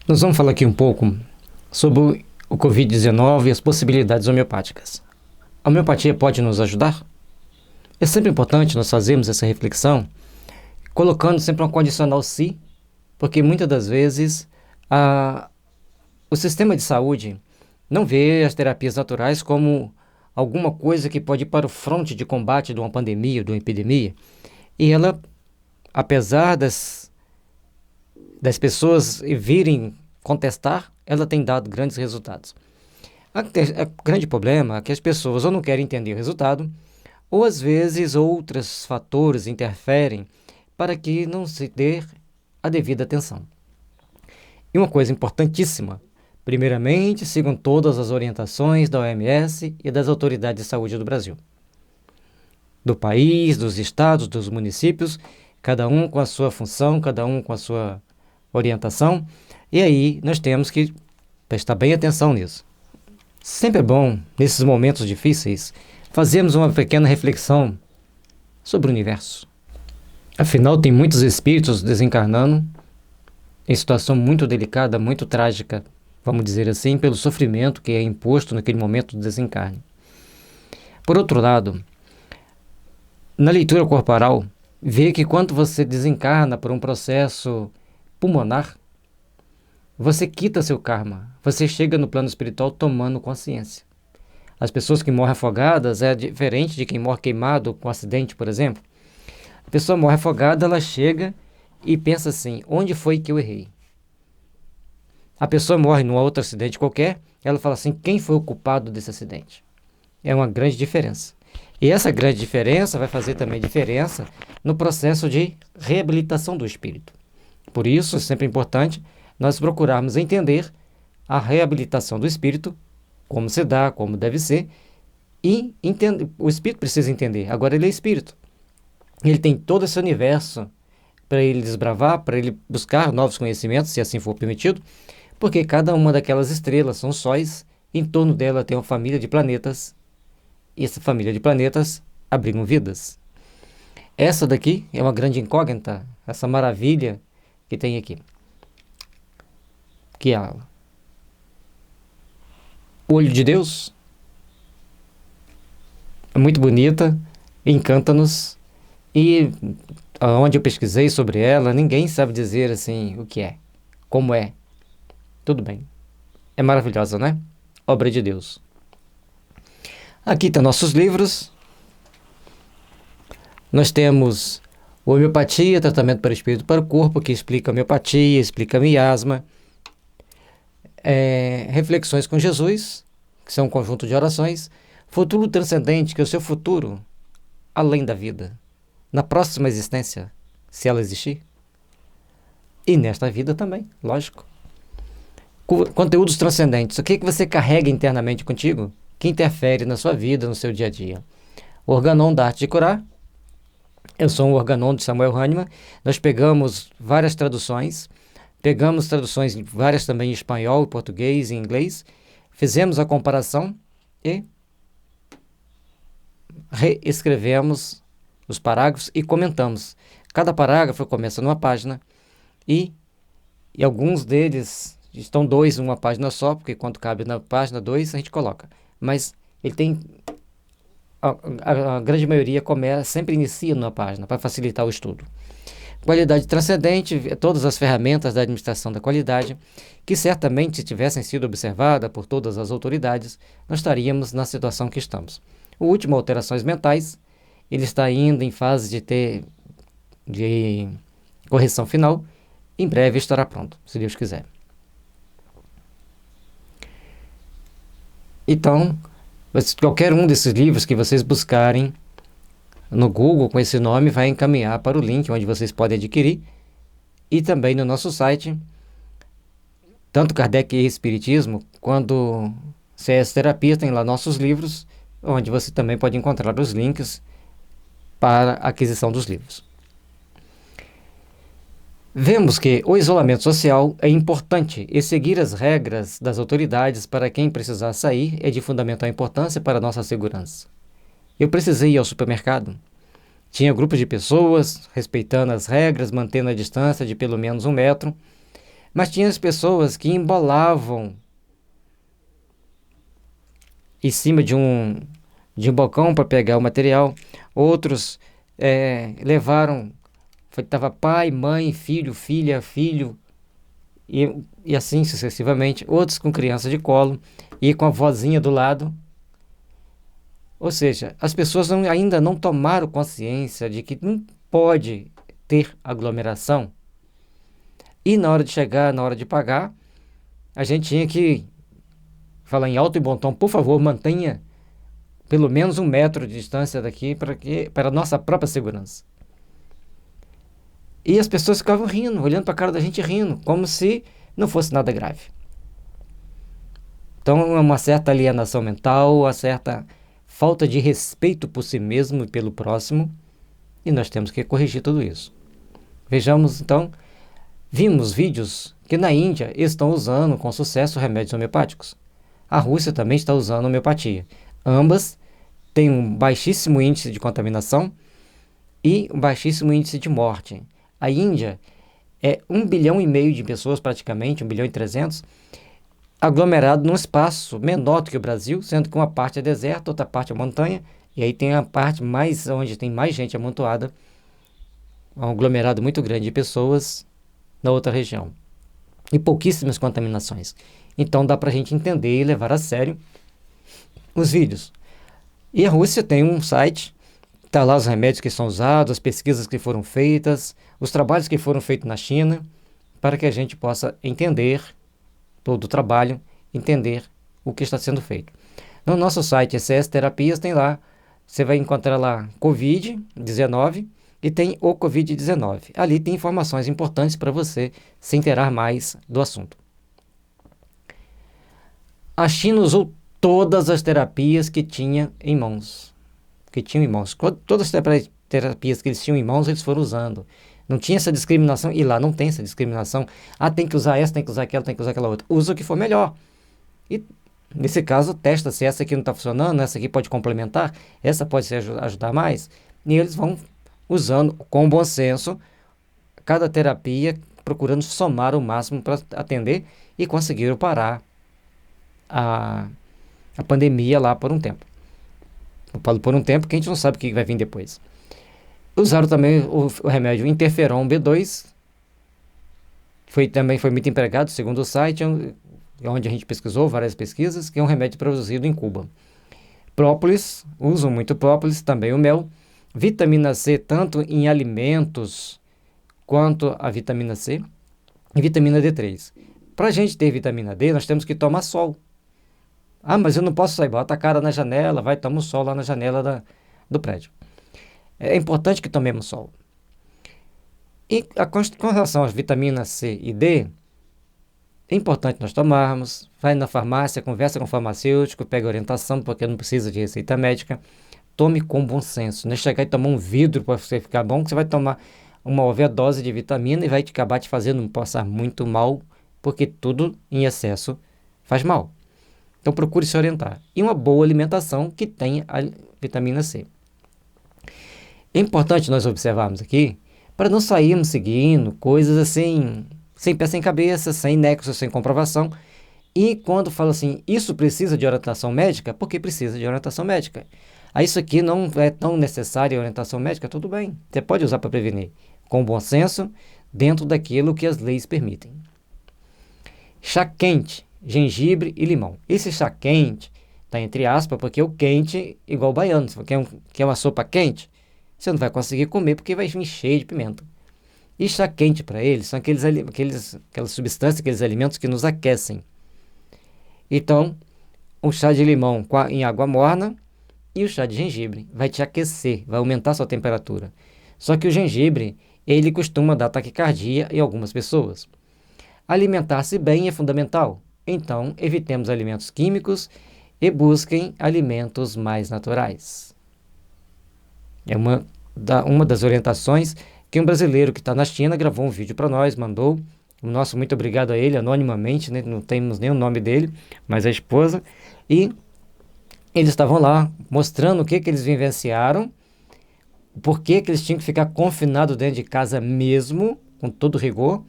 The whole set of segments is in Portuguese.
Nós vamos falar aqui um pouco sobre o Covid-19 e as possibilidades homeopáticas. A homeopatia pode nos ajudar? É sempre importante nós fazermos essa reflexão, colocando sempre um condicional "se", porque muitas das vezes o sistema de saúde não vê as terapias naturais como alguma coisa que pode ir para o fronte de combate de uma pandemia, de uma epidemia, e ela, apesar das pessoas virem contestar, ela tem dado grandes resultados. O grande problema é que as pessoas ou não querem entender o resultado, ou às vezes outros fatores interferem para que não se dê a devida atenção. E uma coisa importantíssima: primeiramente, sigam todas as orientações da OMS e das autoridades de saúde do Brasil, do país, dos estados, dos municípios, cada um com a sua função, cada um com a sua orientação, e aí nós temos que prestar bem atenção nisso. Sempre é bom, nesses momentos difíceis, fazermos uma pequena reflexão sobre o universo. Afinal, tem muitos espíritos desencarnando em situação muito delicada, muito trágica, vamos dizer assim, pelo sofrimento que é imposto naquele momento do desencarne. Por outro lado, na leitura corporal, vê que quando você desencarna por um processo pulmonar, você quita seu karma, você chega no plano espiritual tomando consciência. As pessoas que morrem afogadas é diferente de quem morre queimado com acidente, por exemplo. A pessoa morre afogada, ela chega e pensa assim: onde foi que eu errei? A pessoa morre num outro acidente qualquer, ela fala assim: quem foi o culpado desse acidente? É uma grande diferença. E essa grande diferença vai fazer também diferença no processo de reabilitação do espírito. Por isso, é sempre importante nós procurarmos entender a reabilitação do espírito, como se dá, como deve ser, e o espírito precisa entender. Agora ele é espírito. Ele tem todo esse universo para ele desbravar, para ele buscar novos conhecimentos, se assim for permitido, porque cada uma daquelas estrelas são sóis, em torno dela tem uma família de planetas, e essa família de planetas abrigam vidas. Essa daqui é uma grande incógnita, essa maravilha que tem aqui, que é o olho de Deus. É muito bonita, encanta-nos, e onde eu pesquisei sobre ela, ninguém sabe dizer assim o que é, como é. Tudo bem. É maravilhosa, né? Obra de Deus. Aqui estão nossos livros. Nós temos o Homeopatia, Tratamento para o Espírito e para o Corpo, que explica a homeopatia, explica a miasma. Reflexões com Jesus, que são um conjunto de orações. Futuro Transcendente, que é o seu futuro além da vida, na próxima existência, se ela existir. E nesta vida também, lógico. Conteúdos transcendentes. O que você carrega internamente contigo, que interfere na sua vida, no seu dia a dia. O Organon da Arte de Curar. Eu sou um Organon de Samuel Hahnemann. Nós pegamos várias traduções, pegamos traduções várias também em espanhol, português e inglês, fizemos a comparação e reescrevemos os parágrafos e comentamos. Cada parágrafo começa numa página e alguns deles estão dois numa página só, porque quando cabe na página 2 a gente coloca. Mas ele tem... A grande maioria sempre inicia numa página, para facilitar o estudo. Qualidade transcendente, todas as ferramentas da administração da qualidade, que certamente, se tivessem sido observadas por todas as autoridades, nós estaríamos na situação que estamos. O último, alterações mentais, ele está ainda em fase de correção final. Em breve estará pronto, se Deus quiser. Então, qualquer um desses livros que vocês buscarem no Google com esse nome vai encaminhar para o link onde vocês podem adquirir, e também no nosso site, tanto Kardec e Espiritismo, quanto CS Terapia, tem lá nossos livros, onde você também pode encontrar os links para a aquisição dos livros. Vemos que o isolamento social é importante e seguir as regras das autoridades para quem precisar sair é de fundamental importância para a nossa segurança. Eu precisei ir ao supermercado. Tinha grupos de pessoas respeitando as regras, mantendo a distância de pelo menos 1 metro, Mas tinha as pessoas que embolavam em cima de um balcão para pegar o material. Outros levaram, estava pai, mãe, filho, filha, filho, e assim sucessivamente. Outros com criança de colo e com a vozinha do lado. Ou seja, as pessoas ainda não tomaram consciência de que não pode ter aglomeração. E na hora de chegar, na hora de pagar, a gente tinha que falar em alto e bom tom: por favor, mantenha pelo menos 1 metro de distância daqui para a nossa própria segurança. E as pessoas ficavam rindo, olhando para a cara da gente rindo, como se não fosse nada grave. Então, é uma certa alienação mental, uma certa falta de respeito por si mesmo e pelo próximo, e nós temos que corrigir tudo isso. Vejamos, então, vimos vídeos que na Índia estão usando com sucesso remédios homeopáticos. A Rússia também está usando homeopatia. Ambas têm um baixíssimo índice de contaminação e um baixíssimo índice de morte. A Índia é 1,5 bilhão de pessoas, praticamente, 1,3 bilhão, aglomerado num espaço menor do que o Brasil, sendo que uma parte é deserto, outra parte é montanha, e aí tem a parte mais onde tem mais gente amontoada, um aglomerado muito grande de pessoas na outra região, e pouquíssimas contaminações. Então dá para a gente entender e levar a sério os vídeos. E a Rússia tem um site, está lá os remédios que são usados, as pesquisas que foram feitas, os trabalhos que foram feitos na China, para que a gente possa entender todo o trabalho, entender o que está sendo feito. No nosso site SS Terapias tem lá, você vai encontrar lá Covid-19 e tem o Covid-19. Ali tem informações importantes para você se inteirar mais do assunto. A China usou todas as terapias que tinha em mãos. Todas as terapias que eles tinham em mãos, eles foram usando. Não tinha essa discriminação, e lá não tem essa discriminação. Tem que usar essa, tem que usar aquela, tem que usar aquela outra. Usa o que for melhor. E, nesse caso, testa se essa aqui não está funcionando, essa aqui pode complementar, essa pode ajudar mais. E eles vão usando, com bom senso, cada terapia, procurando somar o máximo para atender, e conseguiram parar a pandemia lá por um tempo. Eu falo por um tempo, que a gente não sabe o que vai vir depois. Usaram também o remédio Interferon B2, também foi muito empregado, segundo o site, onde a gente pesquisou várias pesquisas, que é um remédio produzido em Cuba. Própolis, usam muito própolis, também o mel. Vitamina C, tanto em alimentos quanto a vitamina C, e vitamina D3. Para a gente ter vitamina D, nós temos que tomar sol. Mas eu não posso sair, bota a cara na janela, vai tomar o sol lá na janela do prédio. É importante que tomemos sol. E com relação às vitaminas C e D, é importante nós tomarmos. Vai na farmácia, conversa com o farmacêutico, pega orientação, porque não precisa de receita médica. Tome com bom senso. Não é chegar e tomar um vidro para você ficar bom, que você vai tomar uma overdose de vitamina e vai acabar te fazendo passar muito mal, porque tudo em excesso faz mal. Então procure se orientar. E uma boa alimentação que tenha a vitamina C. É importante nós observarmos aqui, para não sairmos seguindo coisas assim, sem pé sem cabeça, sem nexo, sem comprovação. E quando fala assim, isso precisa de orientação médica, porque precisa de orientação médica. Isso aqui não é tão necessário orientação médica, tudo bem. Você pode usar para prevenir, com bom senso, dentro daquilo que as leis permitem. Chá quente, gengibre e limão. Esse chá quente está entre aspas, porque o quente, igual o baiano, se você quer uma sopa quente, você não vai conseguir comer porque vai vir cheio de pimenta. E chá quente para eles são aquelas substâncias, aqueles alimentos que nos aquecem. Então, o chá de limão em água morna e o chá de gengibre vai te aquecer, vai aumentar sua temperatura. Só que o gengibre, ele costuma dar taquicardia em algumas pessoas. Alimentar-se bem é fundamental. Então, evitemos alimentos químicos e busquem alimentos mais naturais. É uma das orientações que um brasileiro que está na China gravou um vídeo para nós, mandou. Nosso muito obrigado a ele, anonimamente, né? Não temos nem o nome dele, mas a esposa. E eles estavam lá mostrando o que eles vivenciaram, por que eles tinham que ficar confinados dentro de casa mesmo, com todo rigor,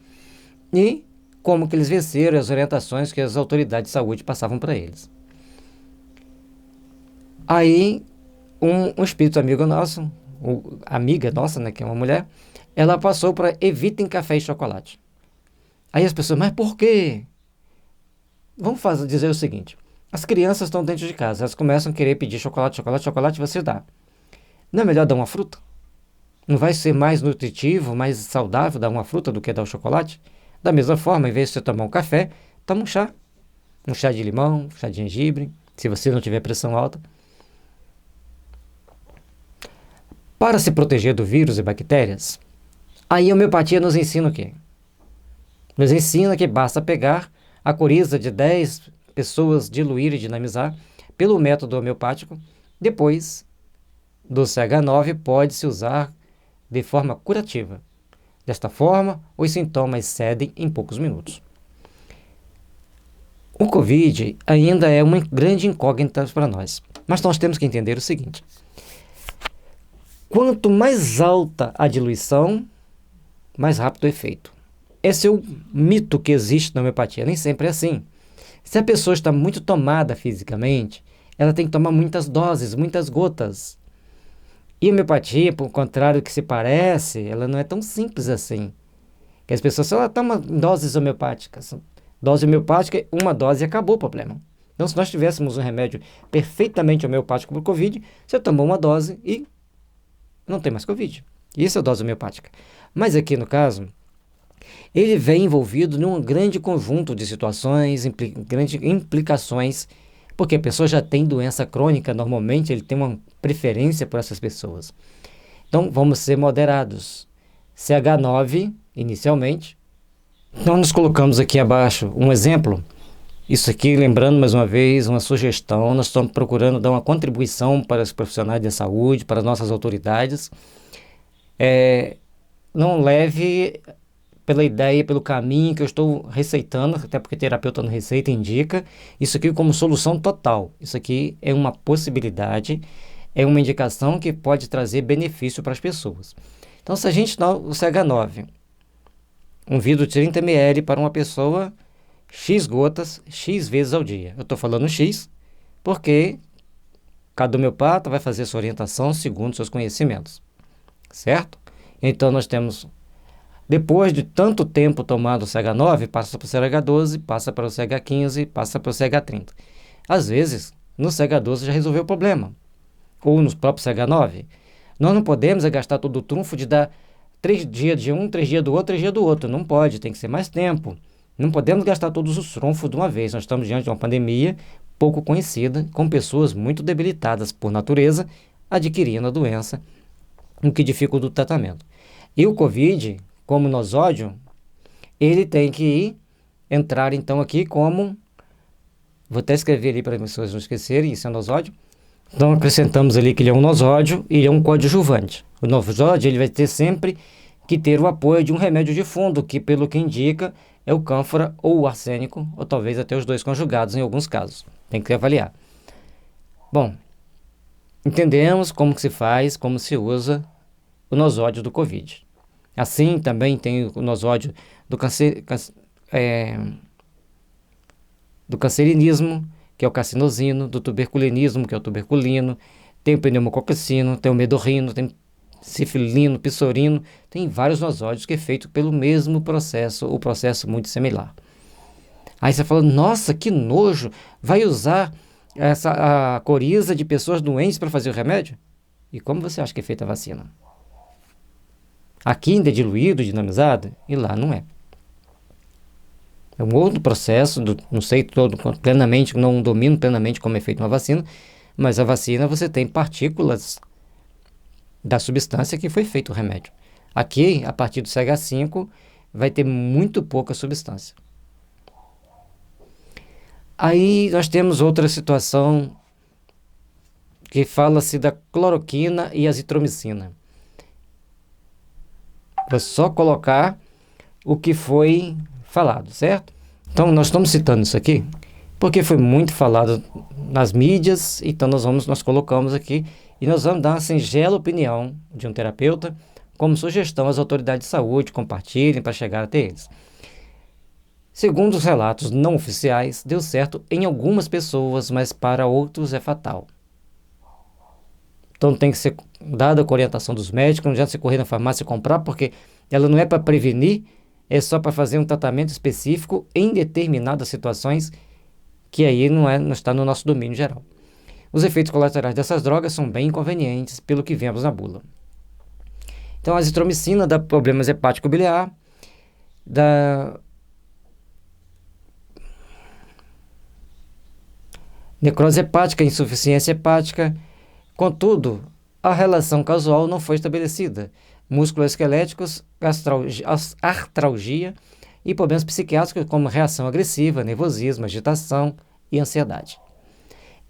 e como que eles venceram as orientações que as autoridades de saúde passavam para eles. Aí, um espírito amigo nosso, amiga nossa, né, que é uma mulher, ela passou para evitem café e chocolate. Aí as pessoas, mas por quê? Vamos dizer o seguinte, as crianças estão dentro de casa, elas começam a querer pedir chocolate, chocolate, chocolate, você dá. Não é melhor dar uma fruta? Não vai ser mais nutritivo, mais saudável dar uma fruta do que dar o chocolate? Da mesma forma, em vez de você tomar um café, toma um chá. Um chá de limão, um chá de gengibre, se você não tiver pressão alta. Para se proteger do vírus e bactérias, aí a homeopatia nos ensina o quê? Nos ensina que basta pegar a coriza de 10 pessoas, diluir e dinamizar pelo método homeopático. Depois do CH9 pode-se usar de forma curativa. Desta forma, os sintomas cedem em poucos minutos. O Covid ainda é uma grande incógnita para nós, mas nós temos que entender o seguinte: quanto mais alta a diluição, mais rápido o efeito. Esse é o mito que existe na homeopatia, nem sempre é assim. Se a pessoa está muito tomada fisicamente, ela tem que tomar muitas doses, muitas gotas. E a homeopatia, por contrário do que se parece, ela não é tão simples assim. Que as pessoas só tomam doses homeopáticas. Dose homeopática, uma dose e acabou o problema. Então, se nós tivéssemos um remédio perfeitamente homeopático para o Covid, você tomou uma dose e não tem mais Covid. Isso é a dose homeopática. Mas aqui no caso, ele vem envolvido num grande conjunto de situações, grandes implicações, porque a pessoa já tem doença crônica, normalmente ele tem uma preferência por essas pessoas. Então, vamos ser moderados. CH9, inicialmente. Então, nós colocamos aqui abaixo um exemplo. Isso aqui, lembrando mais uma vez, uma sugestão. Nós estamos procurando dar uma contribuição para os profissionais da saúde, para as nossas autoridades. Não leve pela ideia, pelo caminho que eu estou receitando, até porque terapeuta não receita, indica isso aqui como solução total. Isso aqui é uma possibilidade, é uma indicação que pode trazer benefício para as pessoas. Então, se a gente dá o CH9, um vidro de 30 ml para uma pessoa, X gotas, X vezes ao dia. Eu estou falando X porque cada homeopata vai fazer sua orientação segundo seus conhecimentos, certo? Então, nós temos, depois de tanto tempo tomando o CH9, passa para o CH12, passa para o CH15, passa para o CH30. Às vezes, no CH12 já resolveu o problema, ou no próprio CH9. Nós não podemos gastar todo o trunfo de dar 3 dias de um, 3 dias do outro, 3 dias do outro. Não pode, tem que ser mais tempo. Não podemos gastar todos os trunfos de uma vez. Nós estamos diante de uma pandemia pouco conhecida, com pessoas muito debilitadas por natureza, adquirindo a doença, o que dificulta o tratamento. E o Covid, como nosódio, ele tem que entrar então aqui como, vou até escrever ali para as pessoas não esquecerem, isso é nosódio. Então acrescentamos ali que ele é um nosódio e ele é um coadjuvante. O nosódio ele vai ter sempre que ter o apoio de um remédio de fundo, que pelo que indica é o cânfora ou o arsênico, ou talvez até os dois conjugados em alguns casos. Tem que avaliar. Bom, entendemos como que se faz, como se usa o nosódio do Covid. Assim também tem o nosódio do cancerinismo, que é o carcinosino, do tuberculinismo, que é o tuberculino, tem o pneumococcino, tem o medorrino, tem cifilino, pissorino, tem vários nosódios que é feito pelo mesmo processo, o processo muito similar. Aí você fala, nossa, que nojo, vai usar a coriza de pessoas doentes para fazer o remédio? E como você acha que é feita a vacina? Aqui ainda é diluído, dinamizado, e lá não é. É um outro processo, não sei todo plenamente, não domino plenamente como é feita uma vacina, mas a vacina você tem partículas da substância que foi feito o remédio. Aqui, a partir do CH5, vai ter muito pouca substância. Aí nós temos outra situação que fala-se da cloroquina e azitromicina. Vou só colocar o que foi falado, certo? Então, nós estamos citando isso aqui porque foi muito falado nas mídias, então nós colocamos aqui e nós vamos dar uma singela opinião de um terapeuta como sugestão às autoridades de saúde, compartilhem para chegar até eles. Segundo os relatos não oficiais, deu certo em algumas pessoas, mas para outros é fatal. Então tem que ser dada com a orientação dos médicos, não adianta você correr na farmácia e comprar, porque ela não é para prevenir, é só para fazer um tratamento específico em determinadas situações, que aí não está no nosso domínio geral. Os efeitos colaterais dessas drogas são bem inconvenientes, pelo que vemos na bula. Então, a azitromicina dá problemas hepático-biliar, dá necrose hepática, insuficiência hepática. Contudo, a relação causal não foi estabelecida. Musculoesqueléticos, artralgia e problemas psiquiátricos como reação agressiva, nervosismo, agitação e ansiedade.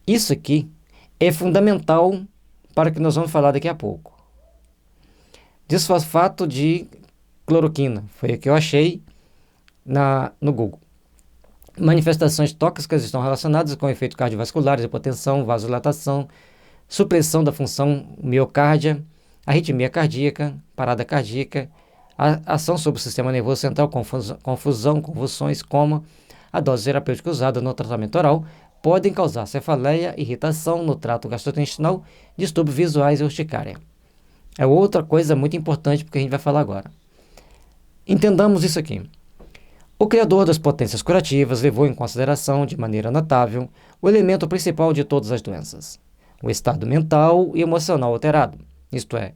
Isso aqui é fundamental para o que nós vamos falar daqui a pouco. Desfosfato de cloroquina, foi o que eu achei no Google. Manifestações tóxicas estão relacionadas com efeitos cardiovasculares, hipotensão, vasodilatação, supressão da função miocárdia, arritmia cardíaca, parada cardíaca, ação sobre o sistema nervoso central, confusão, convulsões, coma. A dose terapêutica usada no tratamento oral podem causar cefaleia, irritação no trato gastrointestinal, distúrbios visuais e urticária. É outra coisa muito importante porque a gente vai falar agora. Entendamos isso aqui. O criador das potências curativas levou em consideração, de maneira notável, o elemento principal de todas as doenças, o estado mental e emocional alterado, isto é,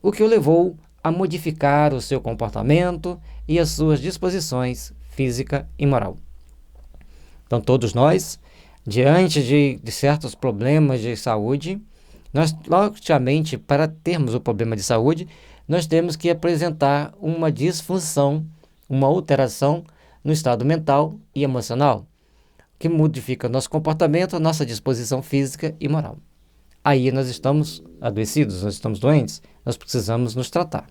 o que o levou a modificar o seu comportamento e as suas disposições física e moral. Então, todos nós, diante de certos problemas de saúde, nós, logicamente, para termos o problema de saúde, nós temos que apresentar uma disfunção, uma alteração no estado mental e emocional, que modifica nosso comportamento, nossa disposição física e moral. Aí nós estamos adoecidos, nós estamos doentes, nós precisamos nos tratar.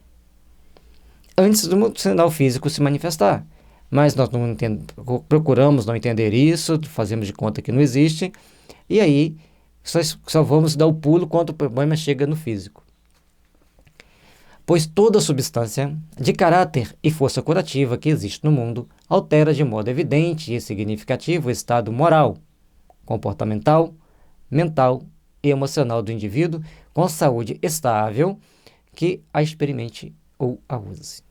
Antes do sinal físico se manifestar, mas nós procuramos não entender isso, fazemos de conta que não existe, e aí só vamos dar o pulo quando o problema chega no físico. Pois toda substância de caráter e força curativa que existe no mundo altera de modo evidente e significativo o estado moral, comportamental, mental e emocional do indivíduo com saúde estável que a experimente ou a use.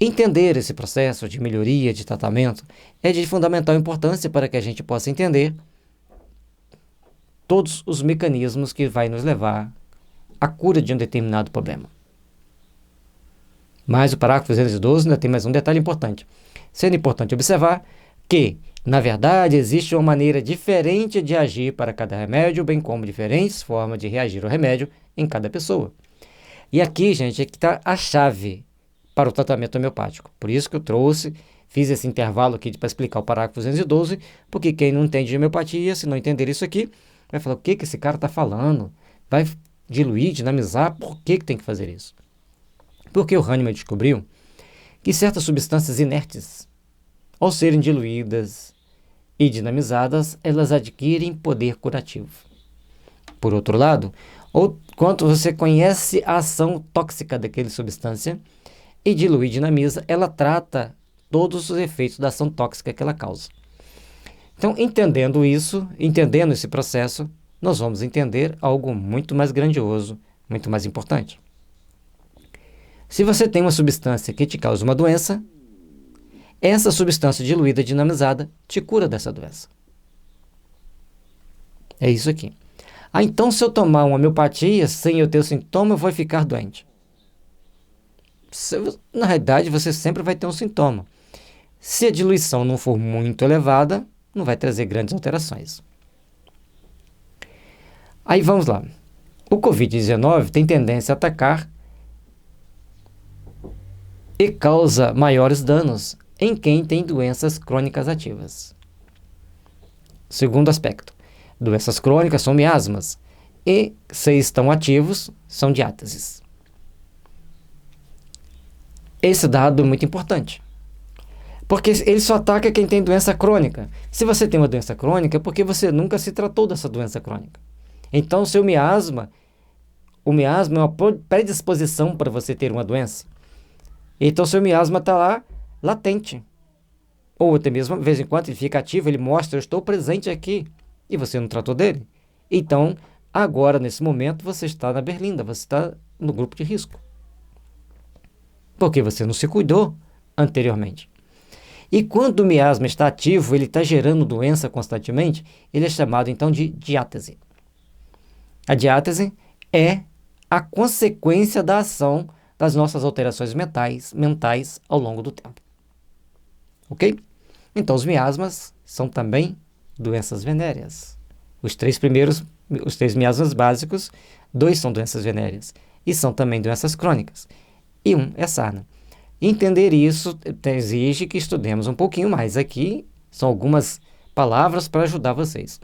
Entender esse processo de melhoria, de tratamento, é de fundamental importância para que a gente possa entender todos os mecanismos que vai nos levar à cura de um determinado problema. Mas o parágrafo 212 ainda tem mais um detalhe importante. Sendo importante observar que, na verdade, existe uma maneira diferente de agir para cada remédio, bem como diferentes formas de reagir ao remédio em cada pessoa. E aqui, gente, é que está a chave para o tratamento homeopático. Por isso que eu fiz esse intervalo aqui para explicar o parágrafo 212, porque quem não entende de homeopatia, se não entender isso aqui, vai falar, o que esse cara está falando? Vai diluir, dinamizar, por que tem que fazer isso? Porque o Hahnemann descobriu que certas substâncias inertes, ao serem diluídas e dinamizadas, elas adquirem poder curativo. Por outro lado, quando você conhece a ação tóxica daquela substância e dilui e dinamiza, ela trata todos os efeitos da ação tóxica que ela causa. Então, entendendo esse processo, nós vamos entender algo muito mais grandioso, muito mais importante. Se você tem uma substância que te causa uma doença, essa substância diluída, dinamizada, te cura dessa doença. É isso aqui. Então, se eu tomar uma homeopatia sem eu ter o sintoma, eu vou ficar doente. Na realidade, você sempre vai ter um sintoma. Se a diluição não for muito elevada, não vai trazer grandes alterações. Aí vamos lá. O Covid-19 tem tendência a atacar e causa maiores danos em quem tem doenças crônicas ativas. Segundo aspecto, doenças crônicas são miasmas e, se estão ativos, são diáteses. Esse dado é muito importante, porque ele só ataca quem tem doença crônica. Se você tem uma doença crônica, é porque você nunca se tratou dessa doença crônica. Então, o miasma é uma predisposição para você ter uma doença. Então, seu miasma está lá, latente. Ou até mesmo, de vez em quando, ele fica ativo, ele mostra, eu estou presente aqui, e você não tratou dele. Então, agora, nesse momento, você está na berlinda, você está no grupo de risco. Porque você não se cuidou anteriormente. E quando o miasma está ativo, ele está gerando doença constantemente, ele é chamado então de diátese. A diátese é a consequência da ação das nossas alterações mentais ao longo do tempo. Ok? Então, os miasmas são também doenças venéreas. Os três miasmas básicos, 2 são doenças venéreas e são também doenças crônicas. E 1 é sarna. Entender isso exige que estudemos um pouquinho mais. Aqui são algumas palavras para ajudar vocês.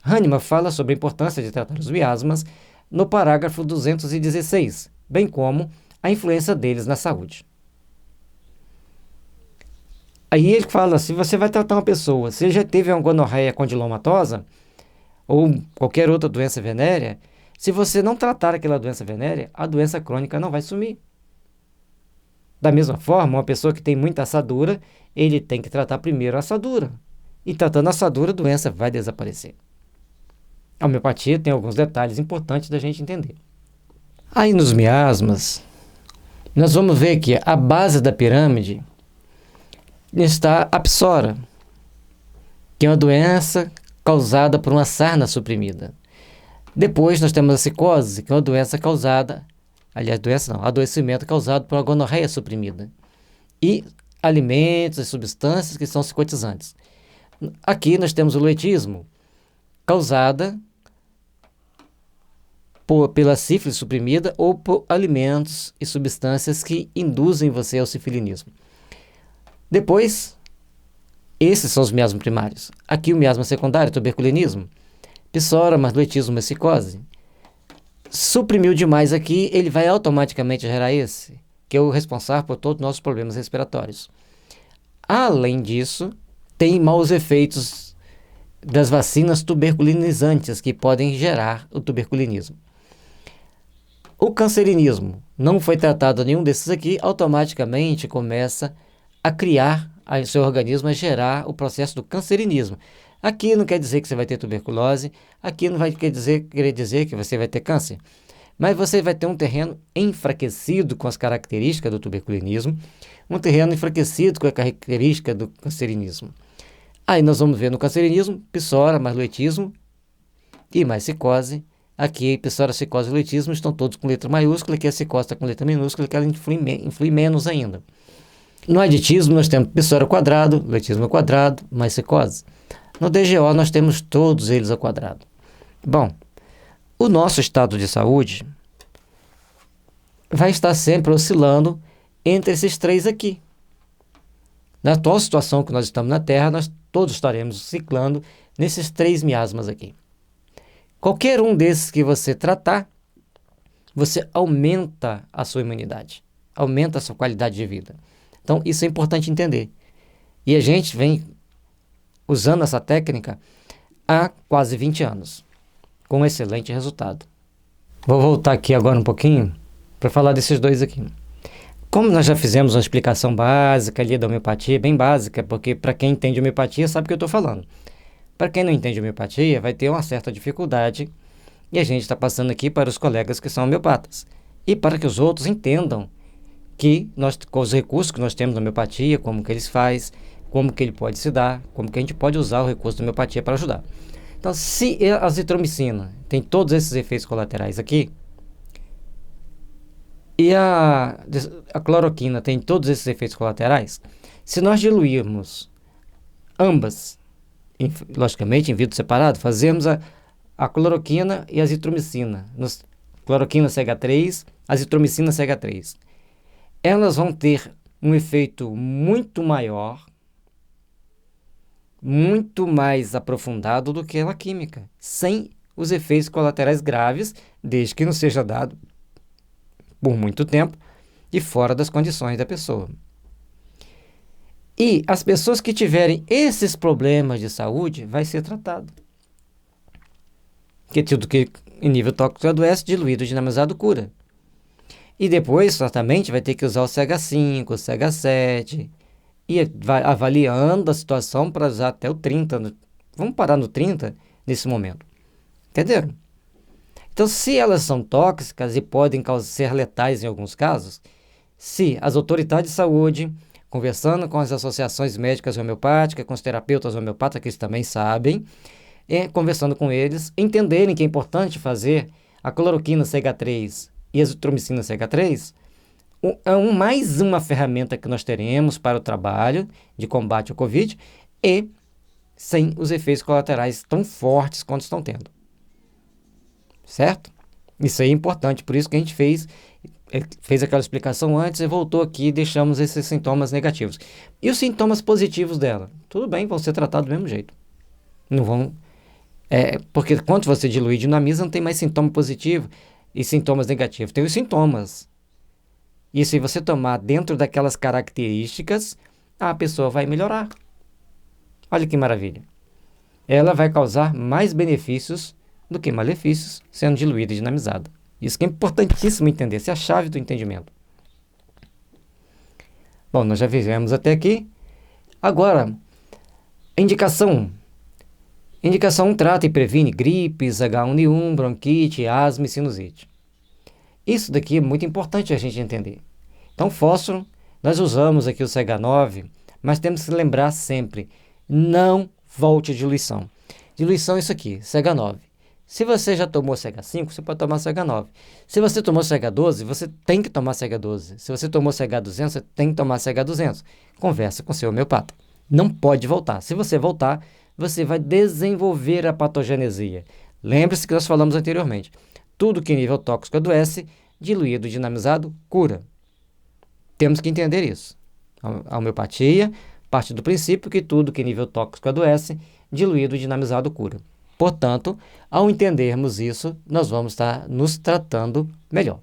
Hahnemann fala sobre a importância de tratar os miasmas no parágrafo 216, bem como a influência deles na saúde. Aí ele fala, se você vai tratar uma pessoa, se ele já teve uma gonorreia condilomatosa ou qualquer outra doença venérea, se você não tratar aquela doença venérea, a doença crônica não vai sumir. Da mesma forma, uma pessoa que tem muita assadura, ele tem que tratar primeiro a assadura. E tratando a assadura, a doença vai desaparecer. A homeopatia tem alguns detalhes importantes da gente entender. Aí nos miasmas, nós vamos ver que a base da pirâmide está a psora, que é uma doença causada por uma sarna suprimida. Depois nós temos a cicose, que é uma doença causada, adoecimento causado por uma gonorreia suprimida. E alimentos e substâncias que são cicotizantes. Aqui nós temos o luetismo, causada pela sífilis suprimida ou por alimentos e substâncias que induzem você ao sifilinismo. Depois, esses são os miasmas primários. Aqui o miasma secundário, tuberculinismo, psora, luetismo e cicose. Suprimiu demais aqui, ele vai automaticamente gerar esse, que é o responsável por todos os nossos problemas respiratórios. Além disso, tem maus efeitos das vacinas tuberculinizantes que podem gerar o tuberculinismo. O cancerinismo não foi tratado nenhum desses aqui, automaticamente começa a criar o seu organismo, a gerar o processo do cancerinismo. Aqui não quer dizer que você vai ter tuberculose, aqui não vai querer dizer que você vai ter câncer, mas você vai ter um terreno enfraquecido com as características do tuberculinismo, um terreno enfraquecido com a característica do cancerinismo. Aí nós vamos ver no cancerinismo, psora, mais luetismo e mais cicose. Aqui, psora, cicose e luetismo estão todos com letra maiúscula, que a cicose está com letra minúscula, que ela influi menos ainda. No aditismo nós temos psora ao quadrado, luetismo ao quadrado, mais cicose. No DGO nós temos todos eles ao quadrado. Bom, o nosso estado de saúde vai estar sempre oscilando entre esses três aqui. Na atual situação que nós estamos na Terra, nós todos estaremos ciclando nesses 3 miasmas aqui. Qualquer um desses que você tratar, você aumenta a sua imunidade, aumenta a sua qualidade de vida. Então, isso é importante entender. E a gente vem usando essa técnica há quase 20 anos, com um excelente resultado. Vou voltar aqui agora um pouquinho para falar desses 2 aqui. Como nós já fizemos uma explicação básica ali da homeopatia, bem básica, porque para quem entende homeopatia sabe o que eu estou falando. Para quem não entende homeopatia, vai ter uma certa dificuldade, e a gente está passando aqui para os colegas que são homeopatas, e para que os outros entendam que nós, com os recursos que nós temos na homeopatia, como que eles fazem, como que ele pode se dar, como que a gente pode usar o recurso da homeopatia para ajudar. Então, se a azitromicina tem todos esses efeitos colaterais aqui, e a cloroquina tem todos esses efeitos colaterais, se nós diluirmos ambas, logicamente em vidro separado, fazemos a cloroquina e a azitromicina, cloroquina CH3, azitromicina CH3, elas vão ter um efeito muito maior, muito mais aprofundado do que a química, sem os efeitos colaterais graves, desde que não seja dado por muito tempo e fora das condições da pessoa. E as pessoas que tiverem esses problemas de saúde vai ser tratado. Porque tudo que em nível tóxico adoece, diluído, dinamizado, cura. E depois, certamente, vai ter que usar o CH5, o CH7 e vai avaliando a situação para usar até o 30. Vamos parar no 30 nesse momento. Entenderam? Então, se elas são tóxicas e podem ser letais em alguns casos, se as autoridades de saúde, conversando com as associações médicas homeopáticas, com os terapeutas homeopatas, que eles também sabem, conversando com eles, entenderem que é importante fazer a cloroquina CH3 e a azitromicina CH3, mais uma ferramenta que nós teremos para o trabalho de combate ao Covid e sem os efeitos colaterais tão fortes quanto estão tendo. Certo? Isso aí é importante, por isso que a gente fez aquela explicação antes e voltou aqui e deixamos esses sintomas negativos. E os sintomas positivos dela? Tudo bem, vão ser tratados do mesmo jeito. Não vão... porque quando você dilui dinamisa, não tem mais sintoma positivo e sintomas negativos. Tem os sintomas. E se você tomar dentro daquelas características, a pessoa vai melhorar. Olha que maravilha. Ela vai causar mais benefícios do que malefícios sendo diluída e dinamizada. Isso que é importantíssimo entender, essa é a chave do entendimento. Bom, nós já fizemos até aqui. Agora, indicação 1. Indicação 1 trata e previne gripes, H1N1, bronquite, asma e sinusite. Isso daqui é muito importante a gente entender. Então, fósforo, nós usamos aqui o CH9, mas temos que lembrar sempre, não volte a diluição. Diluição é isso aqui, CH9. Se você já tomou CH5, você pode tomar CH9. Se você tomou CH12, você tem que tomar CH12. Se você tomou CH200, você tem que tomar CH200. Conversa com seu homeopata. Não pode voltar. Se você voltar, você vai desenvolver a patogenesia. Lembre-se que nós falamos anteriormente. Tudo que em nível tóxico adoece, diluído, dinamizado, cura. Temos que entender isso. A homeopatia parte do princípio que tudo que em nível tóxico adoece, diluído, dinamizado, cura. Portanto, ao entendermos isso, nós vamos estar nos tratando melhor.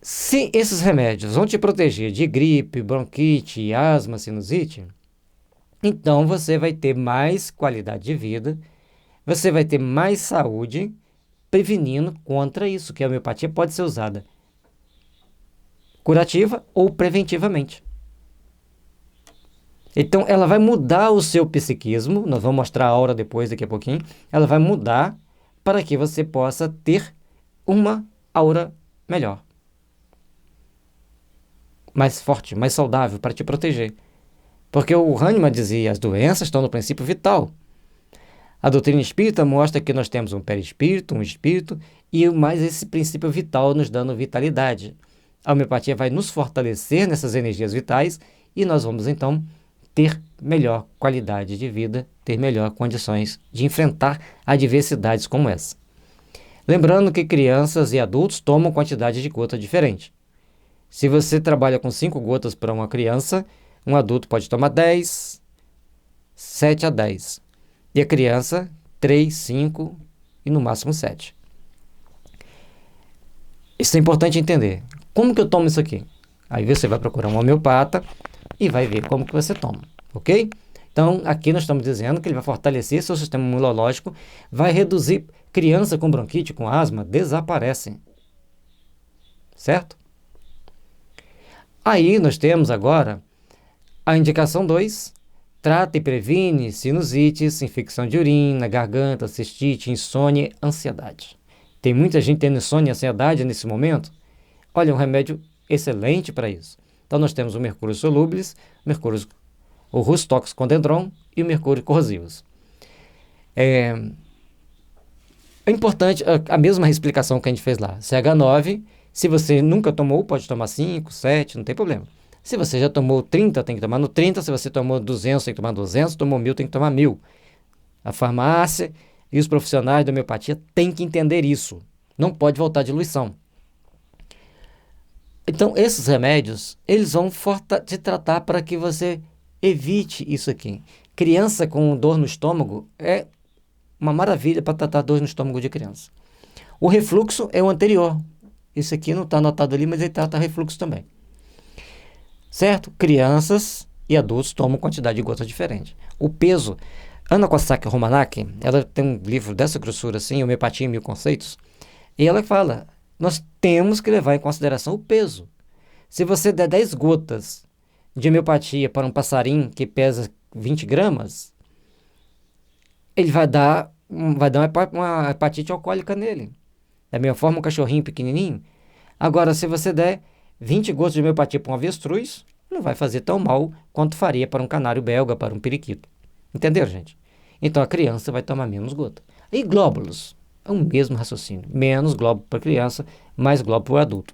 Se esses remédios vão te proteger de gripe, bronquite, asma, sinusite, então você vai ter mais qualidade de vida, você vai ter mais saúde, prevenindo contra isso, que a homeopatia pode ser usada curativa ou preventivamente. Então, ela vai mudar o seu psiquismo, nós vamos mostrar a aura depois, daqui a pouquinho, ela vai mudar para que você possa ter uma aura melhor, mais forte, mais saudável, para te proteger. Porque o Hahnemann dizia, as doenças estão no princípio vital. A doutrina espírita mostra que nós temos um perispírito, um espírito, e mais esse princípio vital nos dando vitalidade. A homeopatia vai nos fortalecer nessas energias vitais e nós vamos, então, ter melhor qualidade de vida, ter melhor condições de enfrentar adversidades como essa. Lembrando que crianças e adultos tomam quantidade de gota diferente. Se você trabalha com 5 gotas para uma criança, um adulto pode tomar 10, 7 a 10. E a criança, 3, 5 e no máximo 7. Isso é importante entender. Como que eu tomo isso aqui? Aí você vai procurar um homeopata e vai ver como que você toma, ok? Então, aqui nós estamos dizendo que ele vai fortalecer seu sistema imunológico, vai reduzir. Criança com bronquite, com asma, desaparecem. Certo? Aí nós temos agora a indicação 2, trata e previne sinusites, infecção de urina, garganta, cistite, insônia, ansiedade. Tem muita gente tendo insônia e ansiedade nesse momento. Olha, um remédio excelente para isso. Então, nós temos o mercúrio solúbilis, o rustoxicodendron e o mercúrio corrosivos. É importante, a mesma explicação que a gente fez lá. CH9, se você nunca tomou, pode tomar 5, 7, não tem problema. Se você já tomou 30, tem que tomar no 30. Se você tomou 200, tem que tomar 200. Tomou 1000, tem que tomar 1000. A farmácia e os profissionais da homeopatia têm que entender isso. Não pode voltar à diluição. Então, esses remédios, eles vão te tratar para que você evite isso aqui. Criança com dor no estômago é uma maravilha para tratar dor no estômago de criança. O refluxo é o anterior. Isso aqui não está anotado ali, mas ele trata refluxo também. Certo? Crianças e adultos tomam quantidade de gotas diferente. O peso, Ana Kosaka Romanak, ela tem um livro dessa grossura assim, Homeopatia em 1000 Conceitos, e ela fala, nós temos que levar em consideração o peso. Se você der 10 gotas de homeopatia para um passarinho que pesa 20 gramas, ele vai dar uma hepatite alcoólica nele. Da mesma forma, um cachorrinho pequenininho. Agora, se você der 20 gotas de homeopatia para um avestruz, não vai fazer tão mal quanto faria para um canário belga, para um periquito. Entenderam, gente? Então, a criança vai tomar menos gota. E glóbulos? É o mesmo raciocínio. Menos glóbulo para a criança, mais glóbulo para o adulto.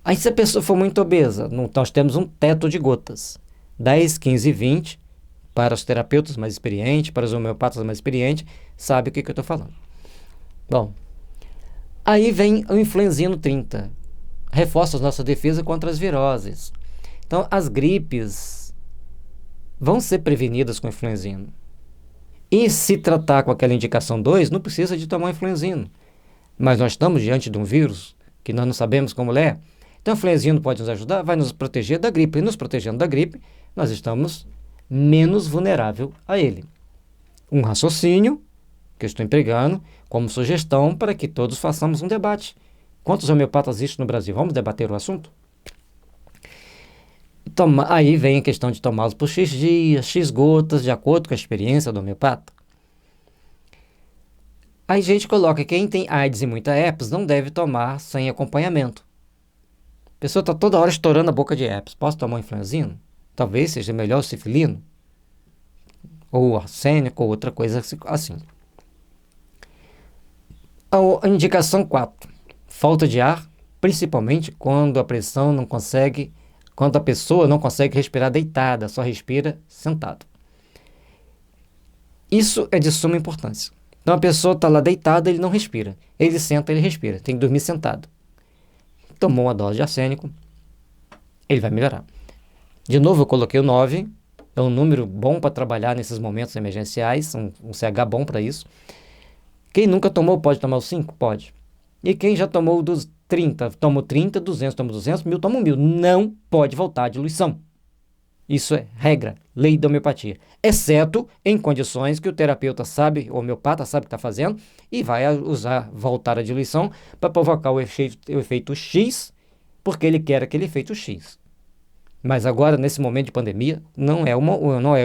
Aí, se a pessoa for muito obesa, nós temos um teto de gotas. 10, 15, 20, para os terapeutas mais experientes, para os homeopatas mais experientes, sabe o que eu estou falando. Bom, aí vem o influenzino 30. Reforça a nossa defesa contra as viroses. Então, as gripes vão ser prevenidas com influenzino. E se tratar com aquela indicação 2, não precisa de tomar influenzino. Mas nós estamos diante de um vírus que nós não sabemos como ele é. Então, o influenzino pode nos ajudar, vai nos proteger da gripe. E nos protegendo da gripe, nós estamos menos vulnerável a ele. Um raciocínio que eu estou empregando como sugestão para que todos façamos um debate. Quantos homeopatas existem no Brasil? Vamos debater o assunto? Aí vem a questão de tomá-los por X dias, X gotas, de acordo com a experiência do homeopata. Aí a gente coloca que quem tem AIDS e muita herpes não deve tomar sem acompanhamento. A pessoa está toda hora estourando a boca de herpes. Posso tomar um influenzino? Talvez seja melhor o cifilino, ou arsênico, ou outra coisa assim. A indicação 4. Falta de ar, principalmente quando a pessoa não consegue respirar deitada, só respira sentado. Isso é de suma importância. Então a pessoa está lá deitada, ele não respira. Ele senta, ele respira. Tem que dormir sentado. Tomou uma dose de arsênico, ele vai melhorar. De novo, eu coloquei o 9. É um número bom para trabalhar nesses momentos emergenciais, um CH bom para isso. Quem nunca tomou pode tomar o 5? Pode. E quem já tomou dos 30, toma 30, 200, toma 200, 1000, toma 1000. Não pode voltar à diluição. Isso é regra, lei da homeopatia. Exceto em condições que o terapeuta sabe, o homeopata sabe o que está fazendo, e vai voltar à diluição para provocar o efeito X, porque ele quer aquele efeito X. Mas agora, nesse momento de pandemia, não é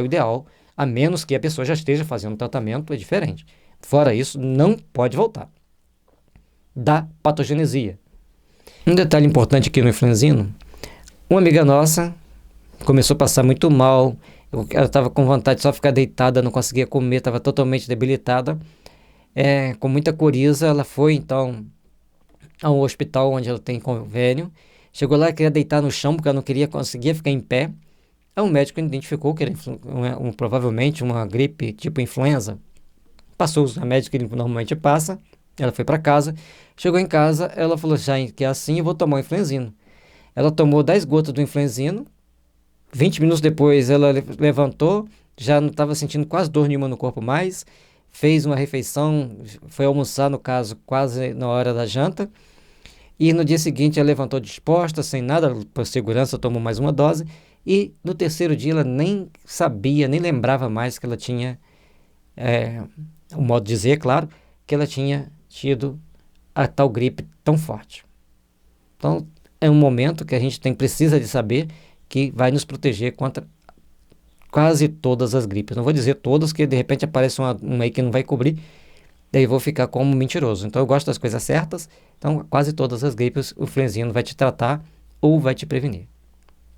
o ideal, a menos que a pessoa já esteja fazendo tratamento, é diferente. Fora isso, não pode voltar. Da patogenesia. Um detalhe importante aqui no influenzino, uma amiga nossa começou a passar muito mal, ela estava com vontade de só ficar deitada, não conseguia comer, estava totalmente debilitada, com muita coriza, ela foi então ao hospital onde ela tem convênio, chegou lá e queria deitar no chão porque ela não conseguia ficar em pé. Aí um médico identificou que era provavelmente uma gripe tipo influenza, passou os remédios que ele normalmente passa, ela foi para casa, chegou em casa, ela falou, já que é assim, eu vou tomar o influenzino. Ela tomou 10 gotas do influenzino, 20 minutos depois ela levantou, já não estava sentindo quase dor nenhuma no corpo mais, fez uma refeição, foi almoçar, no caso, quase na hora da janta, e no dia seguinte ela levantou disposta, sem nada, por segurança tomou mais uma dose, e no terceiro dia ela nem sabia, nem lembrava mais que ela tinha, o modo de dizer, claro, que ela tinha tido a tal gripe tão forte. Então, é um momento que a gente precisa de saber que vai nos proteger contra quase todas as gripes. Não vou dizer todas, que de repente aparece uma aí que não vai cobrir, daí eu vou ficar como mentiroso. Então, eu gosto das coisas certas, então quase todas as gripes o influenzino vai te tratar ou vai te prevenir.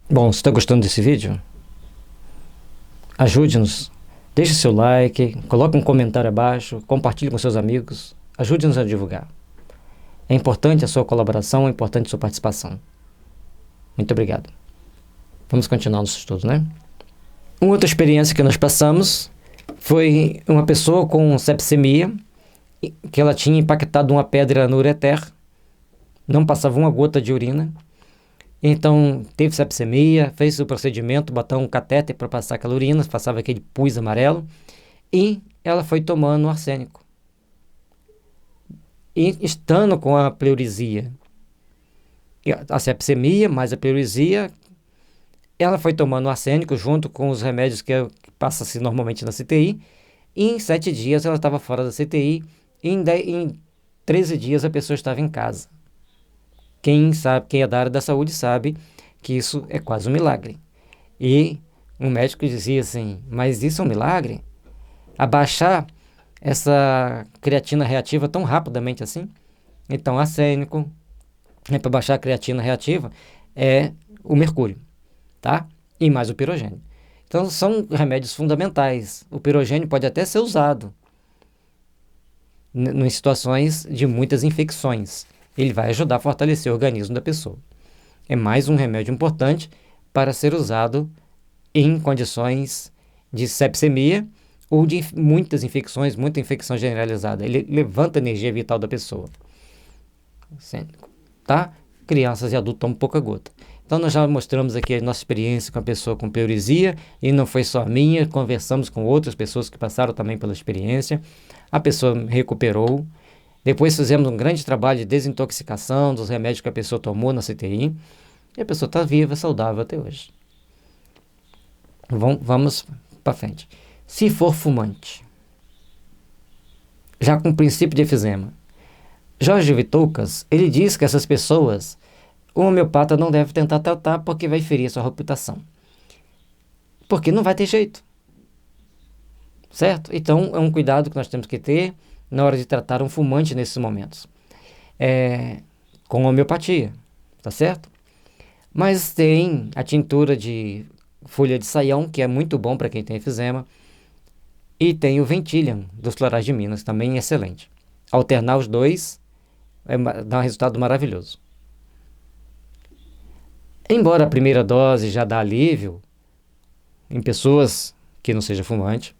Bom, se está gostando desse vídeo, ajude-nos. Deixe seu like, coloque um comentário abaixo, compartilhe com seus amigos, ajude-nos a divulgar. É importante a sua colaboração, é importante a sua participação. Muito obrigado. Vamos continuar nosso estudo, né? Uma outra experiência que nós passamos foi uma pessoa com sepsemia, que ela tinha impactado uma pedra no ureter, não passava uma gota de urina, então teve sepsemia, fez o procedimento, botou um catéter para passar aquela urina, passava aquele pus amarelo, e ela foi tomando arsênico. E estando com a pleurisia, a sepsemia mais a pleurisia, ela foi tomando arsênico junto com os remédios que passa-se normalmente na CTI, e em 7 dias ela estava fora da CTI, e em 13 dias a pessoa estava em casa. Quem é da área da saúde sabe que isso é quase um milagre. E um médico dizia assim, mas isso é um milagre? Abaixar essa creatina reativa tão rapidamente assim? Então, arsênico, para baixar a creatina reativa, é o mercúrio, tá? E mais o pirogênio. Então, são remédios fundamentais. O pirogênio pode até ser usado em situações de muitas infecções. Ele vai ajudar a fortalecer o organismo da pessoa. É mais um remédio importante para ser usado em condições de sepsemia ou de muitas infecções, muita infecção generalizada. Ele levanta a energia vital da pessoa. Tá? Crianças e adultos tomam pouca gota. Então, nós já mostramos aqui a nossa experiência com a pessoa com pleuresia, e não foi só a minha, conversamos com outras pessoas que passaram também pela experiência. A pessoa recuperou. Depois fizemos um grande trabalho de desintoxicação dos remédios que a pessoa tomou na CTI, e a pessoa está viva, saudável até hoje. Vamos para frente. Se for fumante, já com princípio de efizema, Jorge Vitoucas, ele diz que essas pessoas, o homeopata não deve tentar tratar porque vai ferir a sua reputação. Porque não vai ter jeito. Certo? Então, é um cuidado que nós temos que ter na hora de tratar um fumante nesses momentos. Com homeopatia, tá certo? Mas tem a tintura de folha de saião, que é muito bom para quem tem efizema, e tem o Ventilium, dos Florais de Minas, também excelente. Alternar os dois dá um resultado maravilhoso. Embora a primeira dose já dá alívio em pessoas que não seja fumante,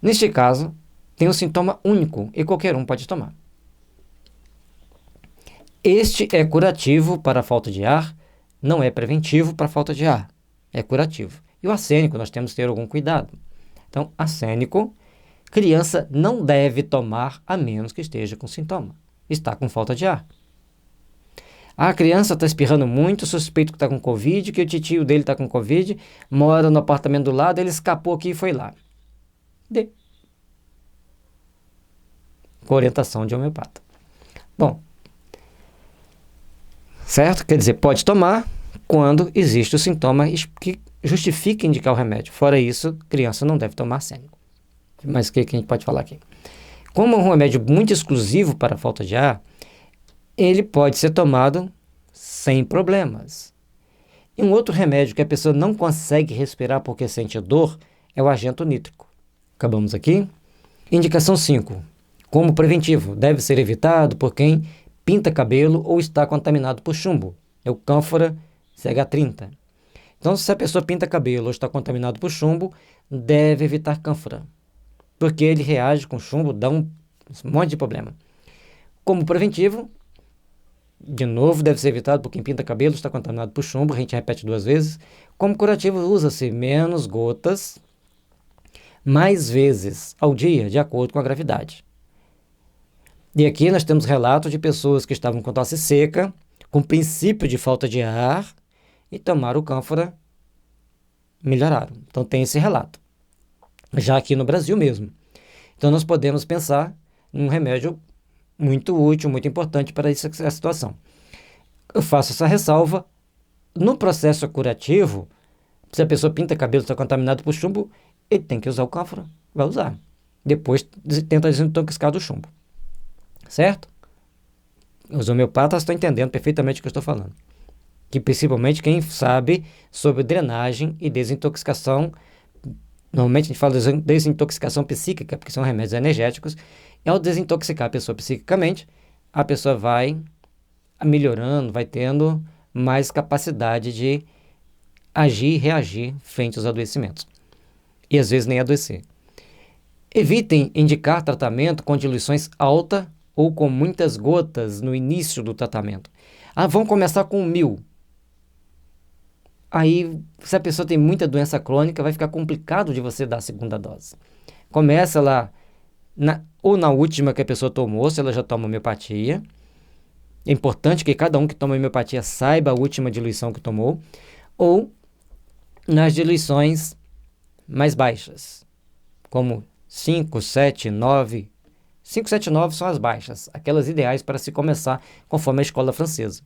neste caso, tem um sintoma único e qualquer um pode tomar. Este é curativo para a falta de ar, não é preventivo para a falta de ar, é curativo. E o arsênico, nós temos que ter algum cuidado. Então, arsênico, criança não deve tomar a menos que esteja com sintoma. Está com falta de ar. A criança está espirrando muito, suspeito que está com Covid, que o tio dele está com Covid, mora no apartamento do lado, ele escapou aqui e foi lá. Com orientação de homeopata. Bom, certo? Quer dizer, pode tomar quando existe o sintoma que justifique indicar o remédio. Fora isso, criança não deve tomar arsênico. Mas o que a gente pode falar aqui? Como é um remédio muito exclusivo para a falta de ar, ele pode ser tomado sem problemas. E um outro remédio que a pessoa não consegue respirar porque sente dor é o agento nítrico. Acabamos aqui. Indicação 5. Como preventivo, deve ser evitado por quem pinta cabelo ou está contaminado por chumbo. É o cânfora CH30. Então, se a pessoa pinta cabelo ou está contaminado por chumbo, deve evitar cânfora, porque ele reage com chumbo, dá um monte de problema. Como preventivo, de novo, deve ser evitado por quem pinta cabelo, está contaminado por chumbo, a gente repete 2 vezes. Como curativo, usa-se menos gotas, mais vezes ao dia, de acordo com a gravidade. E aqui nós temos relatos de pessoas que estavam com tosse seca, com princípio de falta de ar, e tomaram o cânfora, melhoraram. Então tem esse relato. Já aqui no Brasil mesmo. Então nós podemos pensar num remédio muito útil, muito importante para essa situação. Eu faço essa ressalva. No processo curativo, se a pessoa pinta cabelo e está contaminado por chumbo, ele tem que usar o cânfora. Vai usar. Depois tenta desintoxicar do chumbo. Certo? Os homeopatas estão entendendo perfeitamente o que eu estou falando. Que principalmente quem sabe sobre drenagem e desintoxicação, normalmente a gente fala de desintoxicação psíquica, porque são remédios energéticos, e ao desintoxicar a pessoa psiquicamente, a pessoa vai melhorando, vai tendo mais capacidade de agir e reagir frente aos adoecimentos. E às vezes nem adoecer. Evitem indicar tratamento com diluições altas ou com muitas gotas no início do tratamento. Vamos começar com 1.000. Aí, se a pessoa tem muita doença crônica, vai ficar complicado de você dar a segunda dose. Começa lá, ou na última que a pessoa tomou, se ela já toma homeopatia. É importante que cada um que toma homeopatia saiba a última diluição que tomou. Ou nas diluições mais baixas, como 5, 7, 9. 5, 7, 9 são as baixas, aquelas ideais para se começar conforme a escola francesa.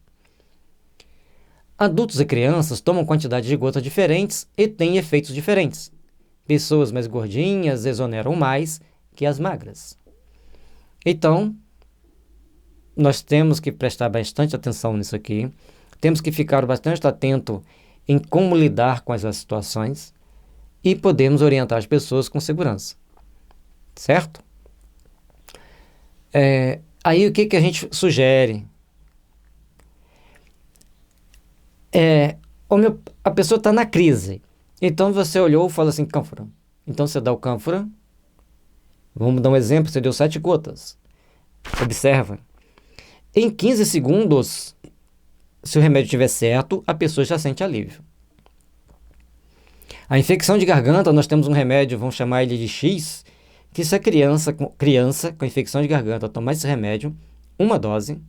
Adultos e crianças tomam quantidade de gotas diferentes e têm efeitos diferentes. Pessoas mais gordinhas exoneram mais que as magras. Então, nós temos que prestar bastante atenção nisso aqui. Temos que ficar bastante atento em como lidar com essas situações e podemos orientar as pessoas com segurança. Certo? Aí o que a gente sugere? A pessoa está na crise. Então você olhou e falou assim, cânfora. Então você dá o cânfora. Vamos dar um exemplo, você deu 7 gotas. Observa. Em 15 segundos, se o remédio estiver certo, a pessoa já sente alívio. A infecção de garganta, nós temos um remédio, vamos chamar ele de X, que se a criança com infecção de garganta tomar esse remédio, uma dose,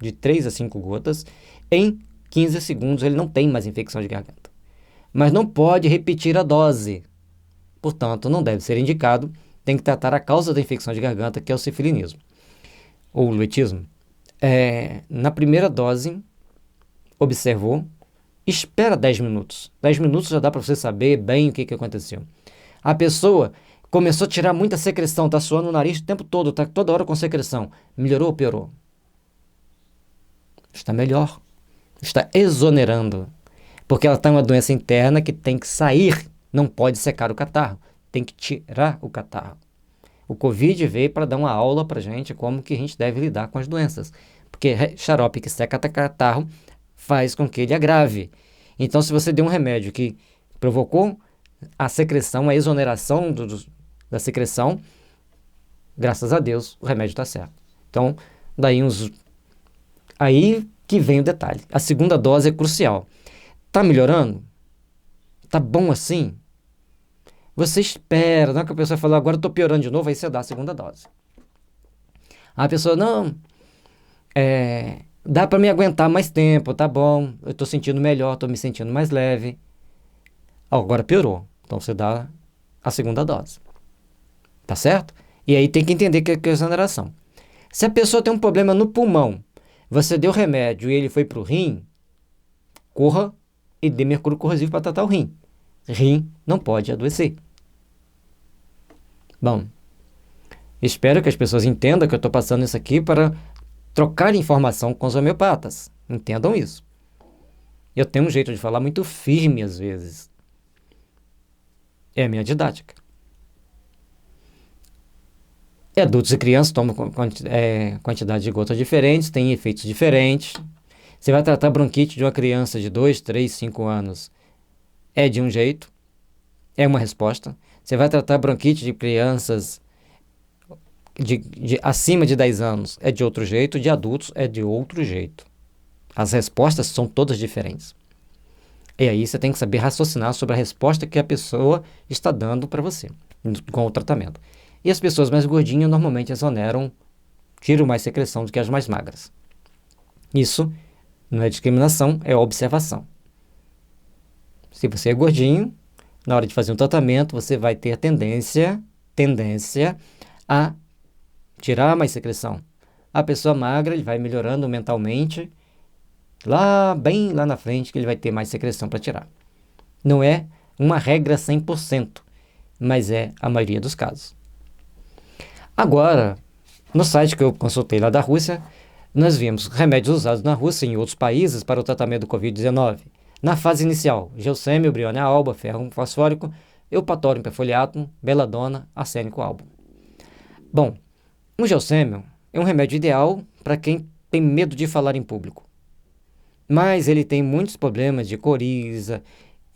de 3 a 5 gotas, em 15 segundos ele não tem mais infecção de garganta. Mas não pode repetir a dose. Portanto, não deve ser indicado, tem que tratar a causa da infecção de garganta, que é o sifilinismo, ou luetismo. Na primeira dose, observou, espera 10 minutos. 10 minutos já dá para você saber bem o que aconteceu. A pessoa começou a tirar muita secreção, está suando o nariz o tempo todo, está toda hora com secreção. Melhorou ou piorou? Está melhor. Está exonerando. Porque ela está uma doença interna que tem que sair, não pode secar o catarro, tem que tirar o catarro. O Covid veio para dar uma aula para a gente como que a gente deve lidar com as doenças. Porque xarope que seca catarro faz com que ele agrave. Então, se você deu um remédio que provocou a secreção, a exoneração da secreção, graças a Deus, o remédio está certo. Então, aí que vem o detalhe. A segunda dose é crucial. Está melhorando? Está bom assim? Você espera, não é que a pessoa fala, agora eu estou piorando de novo, aí você dá a segunda dose. A pessoa, não, dá para me aguentar mais tempo, tá bom, eu estou sentindo melhor, estou me sentindo mais leve. Agora piorou, então você dá a segunda dose. Tá certo? E aí tem que entender que é exoneração. Se a pessoa tem um problema no pulmão, você deu remédio e ele foi para o rim, corra e dê mercúrio corrosivo para tratar o rim. Rim não pode adoecer. Bom, espero que as pessoas entendam que eu estou passando isso aqui para trocar informação com os homeopatas. Entendam isso. Eu tenho um jeito de falar muito firme às vezes. É a minha didática. Adultos e crianças tomam quantidade de gotas diferentes, têm efeitos diferentes. Você vai tratar bronquite de uma criança de 2, 3, 5 anos, é de um jeito, é uma resposta. Você vai tratar bronquite de crianças de acima de 10 anos, é de outro jeito, de adultos é de outro jeito. As respostas são todas diferentes. E aí você tem que saber raciocinar sobre a resposta que a pessoa está dando para você, com o tratamento. E as pessoas mais gordinhas normalmente exoneram, tiram mais secreção do que as mais magras. Isso não é discriminação, é observação. Se você é gordinho, na hora de fazer um tratamento, você vai ter a tendência a tirar mais secreção. A pessoa magra, ele vai melhorando mentalmente, bem lá na frente, que ele vai ter mais secreção para tirar. Não é uma regra 100%, mas é a maioria dos casos. Agora, no site que eu consultei lá da Rússia, nós vimos remédios usados na Rússia e em outros países para o tratamento do Covid-19. Na fase inicial, gelsêmio, brionia alba, ferro fosfórico, eupatório perfoliatum, beladona, arsênico albo. Bom, o gelsêmio é um remédio ideal para quem tem medo de falar em público. Mas ele tem muitos problemas de coriza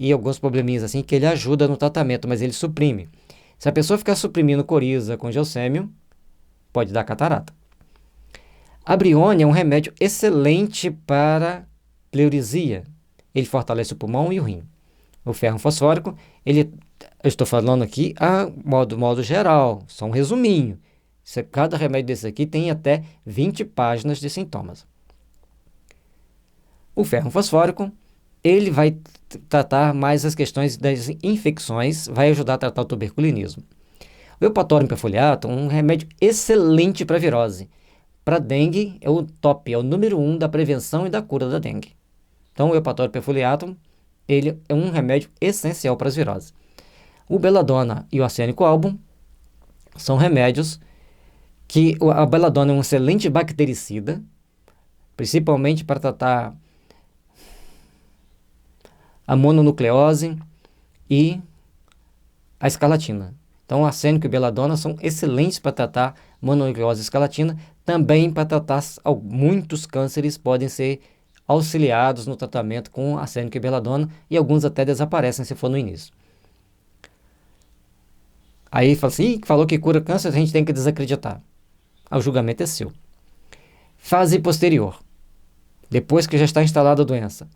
e alguns probleminhas assim que ele ajuda no tratamento, mas ele suprime. Se a pessoa ficar suprimindo coriza com gelsêmio, pode dar catarata. A brionia é um remédio excelente para pleurisia. Ele fortalece o pulmão e o rim. O ferro fosfórico, eu estou falando aqui modo geral, só um resuminho. Cada remédio desse aqui tem até 20 páginas de sintomas. O ferro fosfórico, ele vai tratar mais as questões das infecções, vai ajudar a tratar o tuberculinismo. O eupatório perfoliatum é um remédio excelente para virose. Para dengue, é o top, é o número 1 da prevenção e da cura da dengue. Então, o eupatório perfoliatum, ele é um remédio essencial para as viroses. O beladona e o arsênico album são remédios que a beladona é um excelente bactericida, principalmente para tratar a mononucleose e a escarlatina. Então, o arsênico e beladona são excelentes para tratar mononucleose e escarlatina, também para tratar muitos cânceres podem ser auxiliados no tratamento com arsênico e beladona, e alguns até desaparecem se for no início. Aí fala assim, falou que cura câncer, a gente tem que desacreditar. O julgamento é seu. Fase posterior. Depois que já está instalada a doença.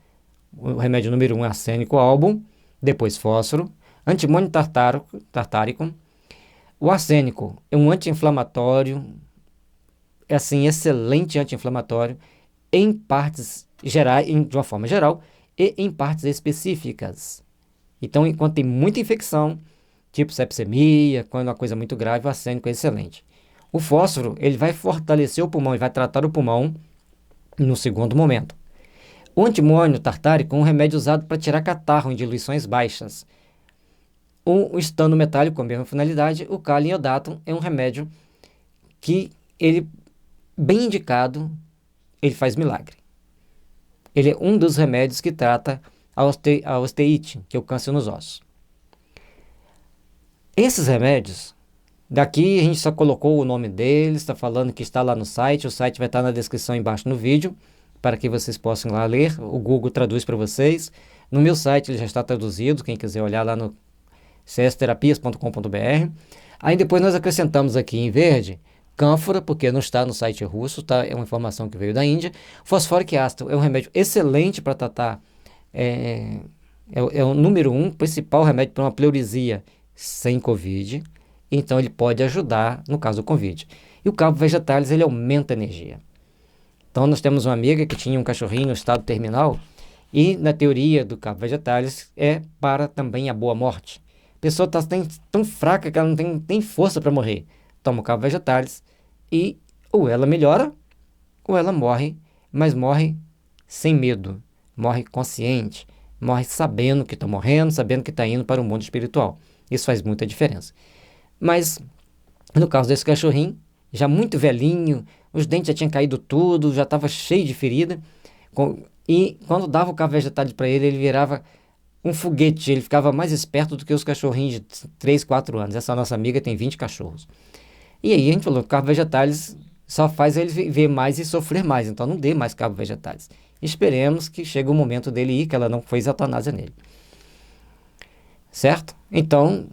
O remédio número 1 é arsênico album, depois fósforo, antimônio tartárico. O arsênico é um anti-inflamatório, é assim, excelente anti-inflamatório, em partes gerais, de uma forma geral, e em partes específicas. Então, enquanto tem muita infecção, tipo sepsemia, quando é uma coisa muito grave, o arsênico é excelente. O fósforo, ele vai fortalecer o pulmão, ele vai tratar o pulmão no segundo momento. O antimônio tartárico é um remédio usado para tirar catarro em diluições baixas. O estano metálico, com a mesma finalidade, o cálcio iodato é um remédio que ele, bem indicado, ele faz milagre. Ele é um dos remédios que trata a osteite, que é o câncer nos ossos. Esses remédios, daqui a gente só colocou o nome deles, está falando que está lá no site, o site vai estar na descrição embaixo no vídeo, para que vocês possam lá ler, o Google traduz para vocês. No meu site ele já está traduzido, quem quiser olhar lá no csterapias.com.br. Aí depois nós acrescentamos aqui em verde, cânfora, porque não está no site russo, tá? É uma informação que veio da Índia. Fosfórico ácido é um remédio excelente para tratar, é o número 1, principal remédio para uma pleurisia sem Covid, então ele pode ajudar no caso do Covid. E o cabo vegetalis, ele aumenta a energia. Então nós temos uma amiga que tinha um cachorrinho no estado terminal, e na teoria do cabo vegetalis é para também a boa morte. A pessoa está tão fraca que ela não tem força para morrer. Toma o cabo vegetalis e ou ela melhora ou ela morre, mas morre sem medo, morre consciente, morre sabendo que está morrendo, sabendo que está indo para o mundo espiritual. Isso faz muita diferença. Mas no caso desse cachorrinho, já muito velhinho, os dentes já tinham caído tudo, já estava cheio de ferida, e quando dava o cabo vegetalis para ele, ele virava um foguete, ele ficava mais esperto do que os cachorrinhos de 3, 4 anos. Essa nossa amiga tem 20 cachorros. E aí a gente falou que o cabo vegetalis só faz ele ver mais e sofrer mais, então não dê mais cabo vegetalis. Esperemos que chegue o momento dele ir, que ela não fez eutanásia nele. Certo? Então,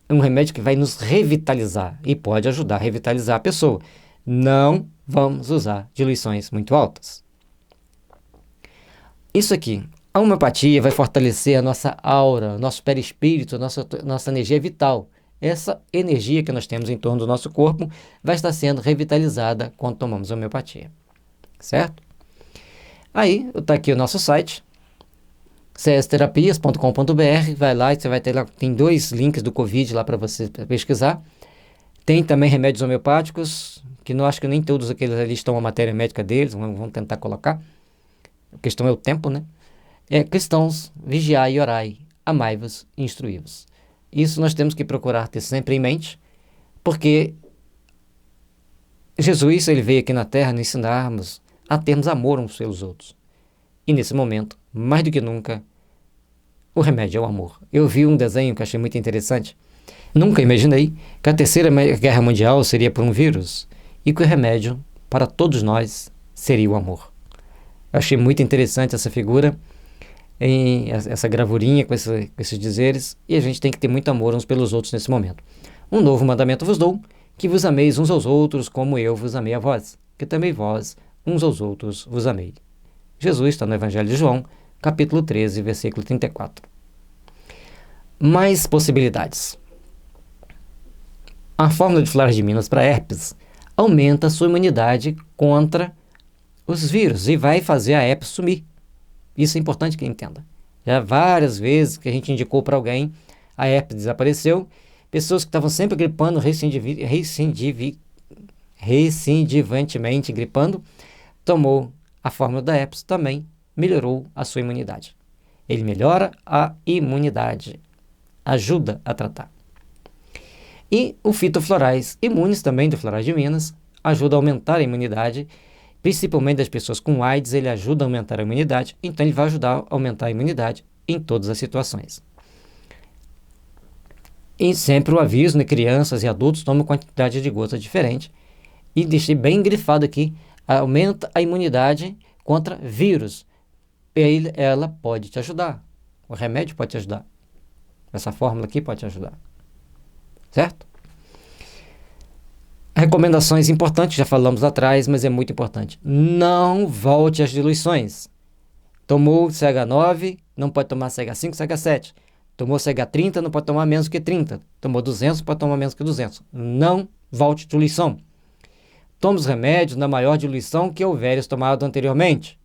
é um remédio que vai nos revitalizar e pode ajudar a revitalizar a pessoa. Não vamos usar diluições muito altas. Isso aqui, a homeopatia vai fortalecer a nossa aura, nosso perispírito, nossa energia vital. Essa energia que nós temos em torno do nosso corpo vai estar sendo revitalizada quando tomamos homeopatia. Certo? Aí, está aqui o nosso site, csterapias.com.br, vai lá e você vai ter lá, tem 2 links do Covid lá para você pesquisar. Tem também remédios homeopáticos, que não acho que nem todos aqueles ali estão a matéria médica deles, vamos tentar colocar. A questão é o tempo, né? Cristãos, vigiai e orai, amai-vos e instruí-vos. Isso nós temos que procurar ter sempre em mente, porque Jesus, ele veio aqui na Terra nos ensinarmos a termos amor uns pelos outros. E nesse momento, mais do que nunca, o remédio é o amor. Eu vi um desenho que achei muito interessante. Nunca imaginei que a Terceira Guerra Mundial seria por um vírus e que o remédio para todos nós seria o amor. Eu achei muito interessante essa figura, essa gravurinha com esses dizeres, e a gente tem que ter muito amor uns pelos outros nesse momento. Um novo mandamento vos dou, que vos ameis uns aos outros como eu vos amei a vós, que também vós uns aos outros vos amei. Jesus está no Evangelho de João, capítulo 13, versículo 34. Mais possibilidades. A fórmula de Flores de Minas para herpes aumenta a sua imunidade contra os vírus e vai fazer a herpes sumir. Isso é importante que entenda. Já várias vezes que a gente indicou para alguém, a herpes desapareceu. Pessoas que estavam sempre gripando, recidivantemente gripando, tomou a fórmula da herpes, também melhorou a sua imunidade. Ele melhora a imunidade, ajuda a tratar. E o fitoflorais imunes também do Florais de Minas ajuda a aumentar a imunidade, principalmente das pessoas com AIDS. Ele ajuda a aumentar a imunidade, então ele vai ajudar a aumentar a imunidade em todas as situações. E sempre o aviso, né, crianças e adultos tomam quantidade de gota diferente. E deixei bem grifado aqui, aumenta a imunidade contra vírus. Ela pode te ajudar. O remédio pode te ajudar. Essa fórmula aqui pode te ajudar. Certo? Recomendações importantes, já falamos atrás, mas é muito importante. Não volte às diluições. Tomou CH9, não pode tomar CH5, CH7. Tomou CH30, não pode tomar menos que 30. Tomou 200, pode tomar menos que 200. Não volte à diluição. Tome os remédios na maior diluição que houveres tomado anteriormente.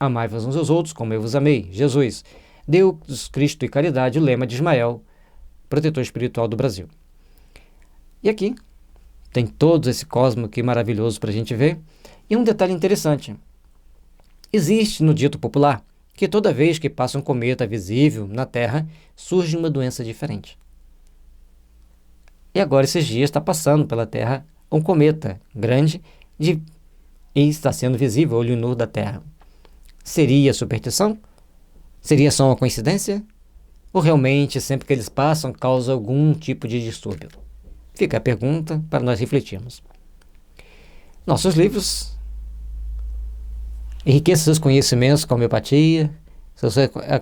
Amai-vos uns aos outros, como eu vos amei. Jesus, Deus, Cristo e caridade, o lema de Ismael, protetor espiritual do Brasil. E aqui tem todo esse cosmo aqui maravilhoso para a gente ver. E um detalhe interessante. Existe no dito popular que toda vez que passa um cometa visível na Terra, surge uma doença diferente. E agora esses dias está passando pela Terra um cometa grande e está sendo visível, olho nu da Terra. Seria superstição? Seria só uma coincidência? Ou realmente sempre que eles passam causa algum tipo de distúrbio? Fica a pergunta para nós refletirmos. Nossos livros enriqueçam seus conhecimentos com a homeopatia, seus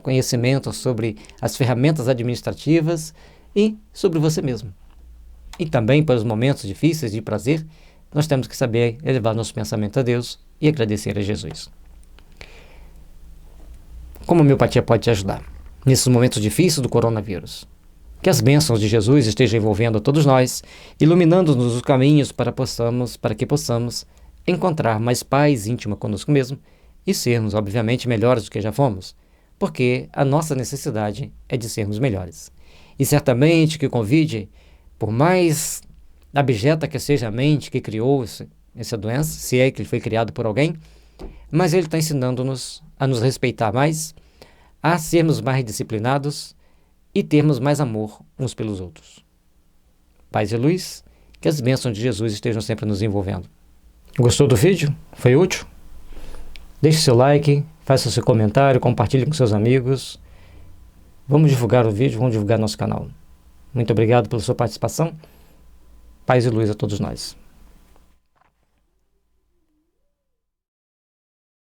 conhecimentos sobre as ferramentas administrativas e sobre você mesmo. E também para os momentos difíceis de prazer, nós temos que saber elevar nosso pensamento a Deus e agradecer a Jesus. Como a homeopatia pode te ajudar nesses momentos difíceis do coronavírus? Que as bênçãos de Jesus estejam envolvendo a todos nós, iluminando-nos os caminhos para que possamos encontrar mais paz íntima conosco mesmo e sermos, obviamente, melhores do que já fomos, porque a nossa necessidade é de sermos melhores. E certamente que o Covid, por mais abjeta que seja a mente que criou essa doença, se é que ele foi criado por alguém, mas ele está ensinando-nos a nos respeitar mais, a sermos mais disciplinados e termos mais amor uns pelos outros. Paz e luz, que as bênçãos de Jesus estejam sempre nos envolvendo. Gostou do vídeo? Foi útil? Deixe seu like, faça seu comentário, compartilhe com seus amigos. Vamos divulgar o vídeo, vamos divulgar nosso canal. Muito obrigado pela sua participação. Paz e luz a todos nós.